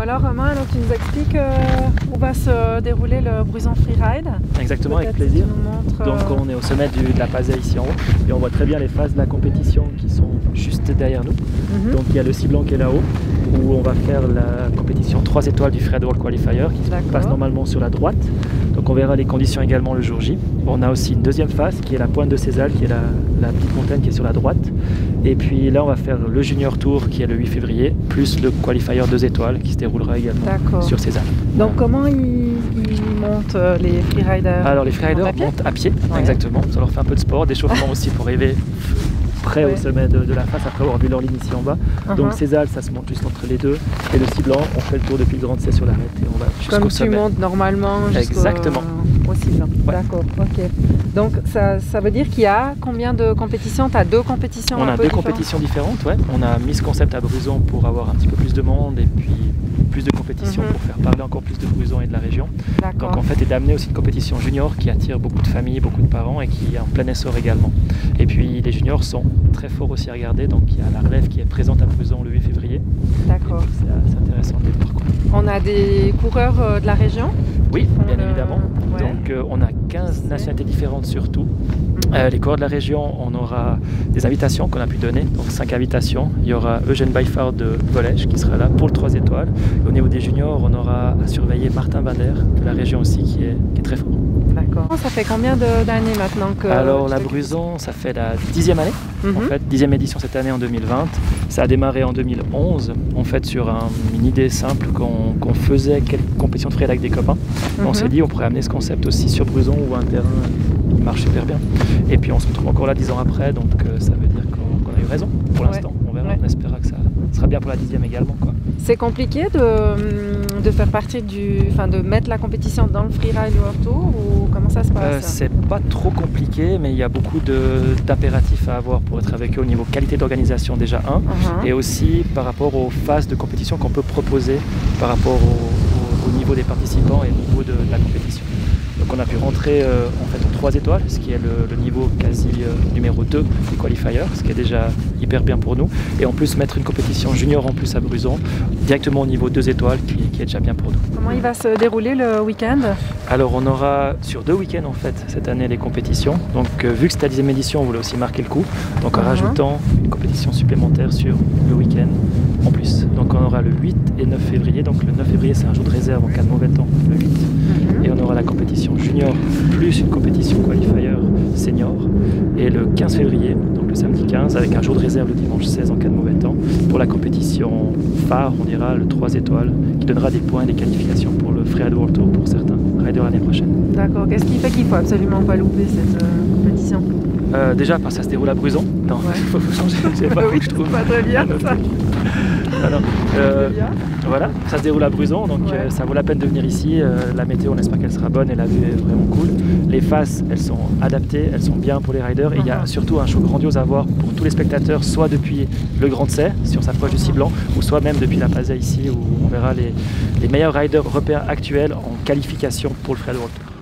Alors Romain, alors tu nous expliques où va se dérouler le Bruzon Freeride. Exactement, avec plaisir. Donc on est au sommet de la Pazay ici en haut et on voit très bien les phases de la compétition qui sont juste derrière nous. Donc il y a le Ciblan qui est là-haut où on va faire la compétition 3 étoiles du Freeride World Qualifier qui se passe normalement sur la droite. Donc on verra les conditions également le jour J. On a aussi une deuxième phase qui est la pointe de Cézanne, qui est la petite montagne qui est sur la droite. Et puis là on va faire le Junior Tour qui est le 8 février, plus le Qualifier 2 étoiles qui se déroulera également sur Cézanne. Donc comment ils montent les freeriders? Alors les freeriders montent à pied, exactement. Ça leur fait un peu de sport, d'échauffement aussi pour arriver près au sommet de la face après avoir vu leur ligne ici en bas. Donc Cézanne, ça se monte juste entre les deux. Et le Ciblan, on fait le tour depuis le Grand C sur l'arête et on va jusqu'au sommet. Comme tu montes normalement au Ciblan. D'accord, ok. Donc ça veut dire qu'il y a combien de compétitions? Tu as 2 compétitions? On a 2 compétitions différentes, ouais. On a Miss Concept à Bruzon pour avoir un petit peu plus de monde et puis plus de compétitions pour faire parler encore plus de Bruzon et de la région. Donc en fait, est d'amener aussi une compétition junior qui attire beaucoup de familles, beaucoup de parents et qui est en plein essor également. Et puis les juniors sont très forts aussi à regarder, donc il y a la relève qui est présente à Bruzon le 8 février. D'accord. C'est intéressant de les voir. On a des coureurs de la région? Oui, bien évidemment. Donc on a 15 nationalités différentes surtout. Les coureurs de la région, on aura des invitations qu'on a pu donner, donc 5 invitations. Il y aura Eugène Baifard de Volège qui sera là pour le 3 étoiles. Et au niveau des juniors, on aura à surveiller Martin Bader de la région aussi qui est très fort. D'accord. Ça fait combien d'années maintenant que... Alors la Bruzon, ça fait la 10e année, en fait, 10e édition cette année en 2020. Ça a démarré en 2011, en fait sur une idée simple qu'on faisait quelques compétitions de freeride avec des copains. On s'est dit on pourrait amener ce concept aussi sur Bruzon où un terrain qui marche super bien. Et puis on se retrouve encore là 10 ans après, donc ça veut dire qu'on a eu raison pour l'instant. On verra, on espérera que ça sera bien pour la 10e également, quoi. C'est compliqué de faire partie de mettre la compétition dans le Freeride World Tour ou comment ça se passe? C'est pas trop compliqué, mais il y a beaucoup d'impératifs à avoir pour être avec eux au niveau qualité d'organisation déjà et aussi par rapport aux phases de compétition qu'on peut proposer par rapport au niveau des participants et au niveau de la compétition. Donc on a pu rentrer en fait en 3 étoiles, ce qui est le niveau quasi numéro 2 du qualifier, ce qui est déjà hyper bien pour nous. Et en plus mettre une compétition junior en plus à Bruzon, directement au niveau 2 étoiles, qui est déjà bien pour nous. Comment il va se dérouler le week-end? Alors on aura sur 2 week-ends en fait cette année les compétitions. Donc vu que c'était la 10e édition, on voulait aussi marquer le coup. Donc en rajoutant une compétition supplémentaire sur le week-end en plus. Donc on aura le 8 et 9 février. Donc le 9 février c'est un jour de réserve en cas de mauvais temps, le 8. Et on aura la compétition junior plus une compétition qualifier senior. Et le 15 février, donc le samedi 15, avec un jour de réserve le dimanche 16 en cas de mauvais temps, pour la compétition phare, on dira le 3 étoiles, qui donnera des points et des qualifications pour le Freeride World Tour pour certains riders l'année prochaine. D'accord. Qu'est-ce qui fait qu'il ne faut absolument pas louper cette compétition? Déjà parce que ça se déroule à Bruzon. Non, il faut changer, c'est pas oui, je trouve. Pas très bien ça. Voilà, ça se déroule à Bruzon, donc ça vaut la peine de venir ici. La météo, on espère qu'elle sera bonne et la vue est vraiment cool. Les faces, elles sont adaptées, elles sont bien pour les riders. Et il y a surtout un show grandiose à voir pour tous les spectateurs, soit depuis le Grand C, si on s'approche du Ciblan, ou soit même depuis la Pazay ici, où on verra les meilleurs riders européens actuels en qualification pour le Freeride World Tour.